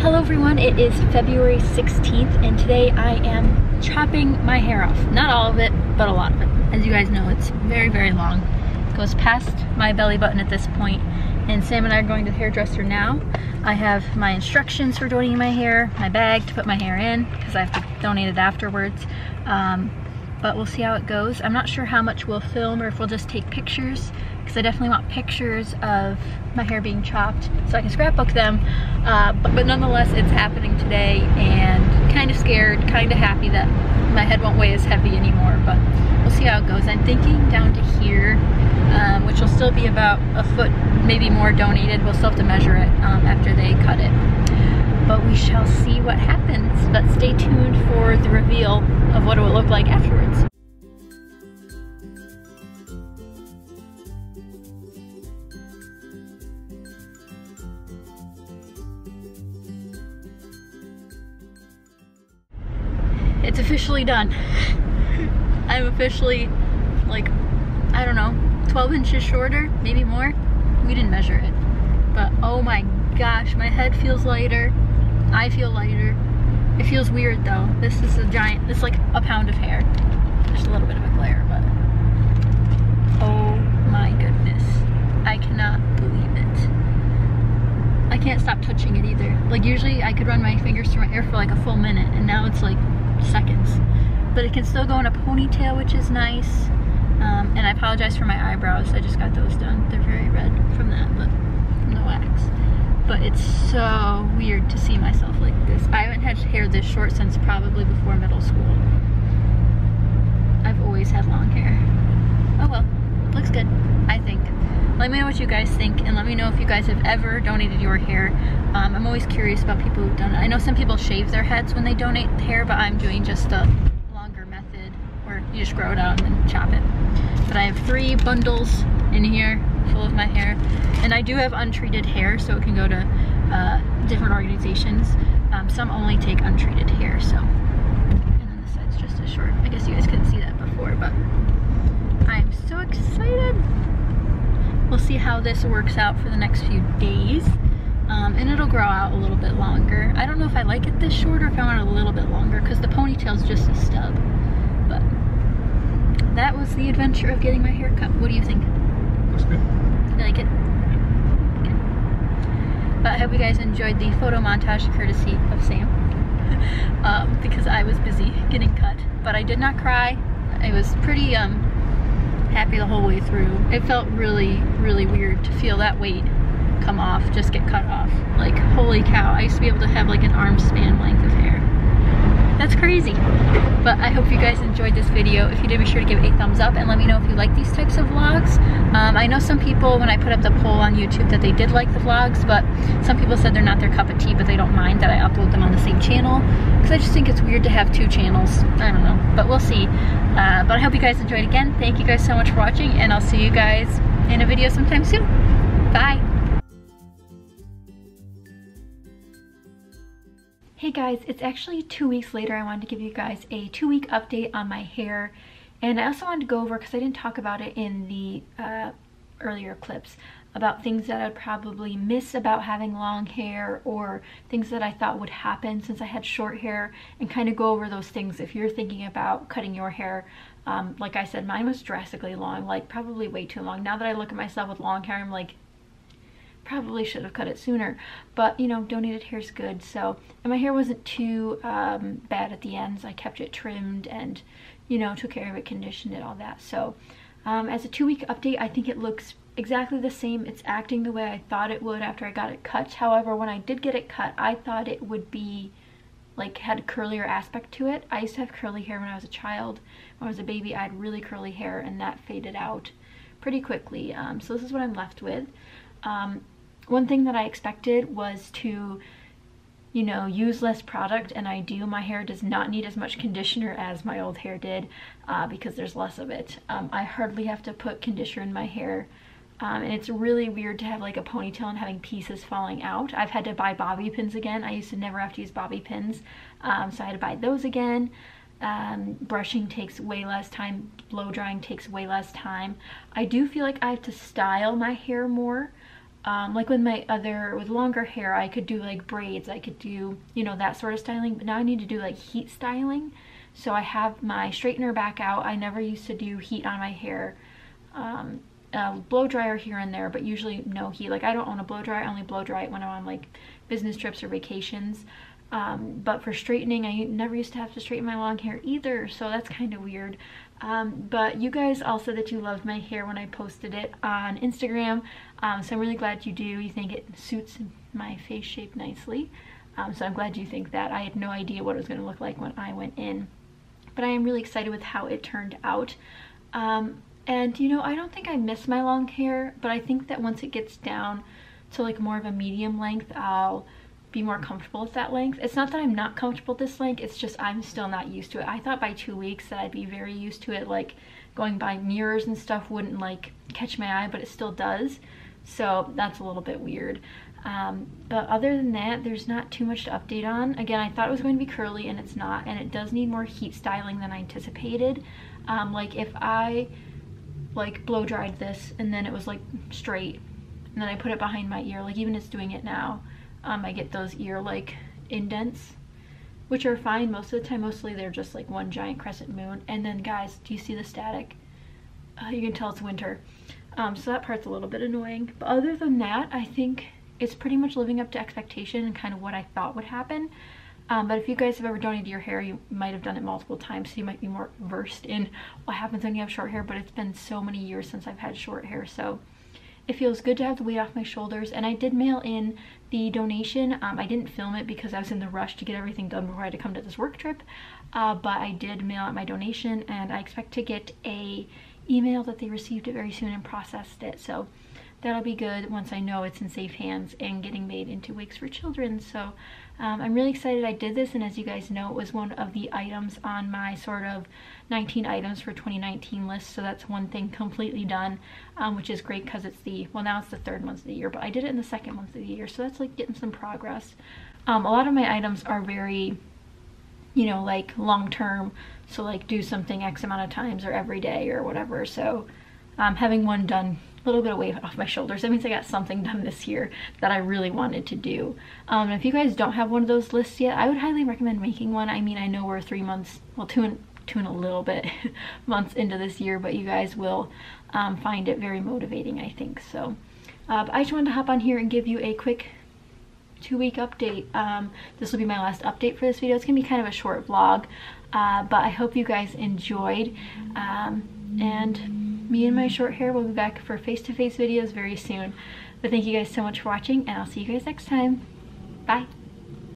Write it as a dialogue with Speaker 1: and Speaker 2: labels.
Speaker 1: Hello everyone, it is February 16th and today I am chopping my hair off. Not all of it, but a lot of it. As you guys know, it's very, very long. It goes past my belly button at this point, and Sam and I are going to the hairdresser now. I have my instructions for donating my hair, my bag to put my hair in, because I have to donate it afterwards. But we'll see how it goes. I'm not sure how much we'll film or if we'll just take pictures, because I definitely want pictures of my hair being chopped so I can scrapbook them. But nonetheless, it's happening today, and kind of scared, kind of happy that my head won't weigh as heavy anymore, but we'll see how it goes. I'm thinking down to here, which will still be about a foot, maybe more donated. We'll still have to measure it after they cut it. But we shall see what happens. But stay tuned for the reveal of what it will look like afterwards. It's officially done. I'm officially, like, I don't know, 12 inches shorter, maybe more. We didn't measure it. But oh my gosh, my head feels lighter. I feel lighter. It feels weird though. This is a giant, this is like a pound of hair. There's a little bit of a glare, but oh my goodness. I cannot believe it. I can't stop touching it either. Like usually I could run my fingers through my hair for like a full minute, and now it's like seconds. But it can still go in a ponytail, which is nice. And I apologize for my eyebrows. I just got those done. They're very red from that, but from the wax. But it's so weird to see myself like this. I haven't had hair this short since probably before middle school. I've always had long hair. Oh well, looks good, I think. Let me know what you guys think, and let me know if you guys have ever donated your hair. I'm always curious about people who've done it. I know some people shave their heads when they donate hair, but I'm doing just a longer method where you just grow it out and then chop it. But I have 3 bundles in here full of my hair, and I do have untreated hair, so it can go to different organizations. Some only take untreated hair, so. And then the side's just as short. I guess you guys couldn't see that before, but I'm so excited. We'll see how this works out for the next few days, and it'll grow out a little bit longer. I don't know if I like it this short or if I want it a little bit longer, because the ponytail's just a stub. But that was the adventure of getting my hair cut. What do you think?
Speaker 2: Looks good.
Speaker 1: You like it? Okay. But I hope you guys enjoyed the photo montage courtesy of Sam, because I was busy getting cut. But I did not cry. I was pretty happy the whole way through. It felt really, really weird to feel that weight come off, just get cut off. Like, holy cow, I used to be able to have like an arm span length of hair. That's crazy. But I hope you guys enjoyed this video. If you did, be sure to give it a thumbs up and let me know if you like these types of vlogs. I know some people, when I put up the poll on YouTube, that they did like the vlogs, but some people said they're not their cup of tea, but they don't mind that I upload them on the same channel, because I just think it's weird to have 2 channels. I don't know, but we'll see. But I hope you guys enjoyed again. Thank you guys so much for watching, and I'll see you guys in a video sometime soon. Bye. Hey guys, it's actually 2 weeks later. I wanted to give you guys a 2-week update on my hair, and I also wanted to go over, because I didn't talk about it in the earlier clips, about things that I'd probably miss about having long hair, or things that I thought would happen since I had short hair, and kind of go over those things if you're thinking about cutting your hair. Like I said, mine was drastically long, like probably way too long. Now that I look at myself with long hair, I'm like, probably should have cut it sooner, but you know, donated hair is good. So, and my hair wasn't too bad at the ends. I kept it trimmed and, you know, took care of it, conditioned it, all that. So as a 2-week update, I think it looks exactly the same. It's acting the way I thought it would after I got it cut. However, when I did get it cut, I thought it would be like, had a curlier aspect to it. I used to have curly hair when I was a child. When I was a baby, I had really curly hair, and that faded out pretty quickly. So this is what I'm left with. One thing that I expected was to, you know, use less product, and I do. My hair does not need as much conditioner as my old hair did, because there's less of it. I hardly have to put conditioner in my hair, and it's really weird to have like a ponytail and having pieces falling out. I've had to buy bobby pins again. I used to never have to use bobby pins, so I had to buy those again. Brushing takes way less time, blow drying takes way less time. I do feel like I have to style my hair more. Like with longer hair, I could do like braids, I could do, you know, that sort of styling, but now I need to do like heat styling. So I have my straightener back out. I never used to do heat on my hair. Blow dryer here and there, but usually no heat. Like I don't own a blow dryer, I only blow dry it when I'm on like business trips or vacations. But for straightening, I never used to have to straighten my long hair either, so that's kind of weird. But you guys all said that you loved my hair when I posted it on Instagram, so I'm really glad you do. You think it suits my face shape nicely, so I'm glad you think that. I had no idea what it was going to look like when I went in, but I am really excited with how it turned out. And you know, I don't think I miss my long hair, but I think that once it gets down to like more of a medium length, I'll be more comfortable with that length. It's not that I'm not comfortable with this length, it's just I'm still not used to it. I thought by 2 weeks that I'd be very used to it, like going by mirrors and stuff wouldn't like catch my eye, but it still does. So that's a little bit weird. But other than that, there's not too much to update on. Again, I thought it was going to be curly and it's not, and it does need more heat styling than I anticipated. Like if I like blow dried this and then it was like straight and then I put it behind my ear, like even it's doing it now, I get those ear like indents, which are fine most of the time. Mostly they're just like one giant crescent moon. And then guys, do you see the static? You can tell it's winter. So that part's a little bit annoying, but other than that, I think it's pretty much living up to expectation and kind of what I thought would happen. But if you guys have ever donated your hair, you might have done it multiple times, so you might be more versed in what happens when you have short hair, but it's been so many years since I've had short hair, so it feels good to have the weight off my shoulders. And I did mail in the donation. I didn't film it because I was in the rush to get everything done before I had to come to this work trip, but I did mail out my donation, and I expect to get a email that they received it very soon and processed it, so that'll be good once I know it's in safe hands and getting made into wigs for children. So I'm really excited I did this, and as you guys know, it was one of the items on my sort of 19 items for 2019 list, so that's one thing completely done, which is great because it's the, well, now it's the 3rd month of the year, but I did it in the 2nd month of the year, so that's like getting some progress. A lot of my items are very, you know, like long term, so like do something X amount of times or every day or whatever, so having one done, a little bit of weight off my shoulders, that means I got something done this year that I really wanted to do. If you guys don't have one of those lists yet, I would highly recommend making one. I mean, I know we're 3 months, well, two and a little bit months into this year, but you guys will find it very motivating, I think. So but I just wanted to hop on here and give you a quick 2-week update. This will be my last update for this video. It's gonna be kind of a short vlog, but I hope you guys enjoyed, and me and my short hair will be back for face-to-face videos very soon. But thank you guys so much for watching, and I'll see you guys next time. Bye.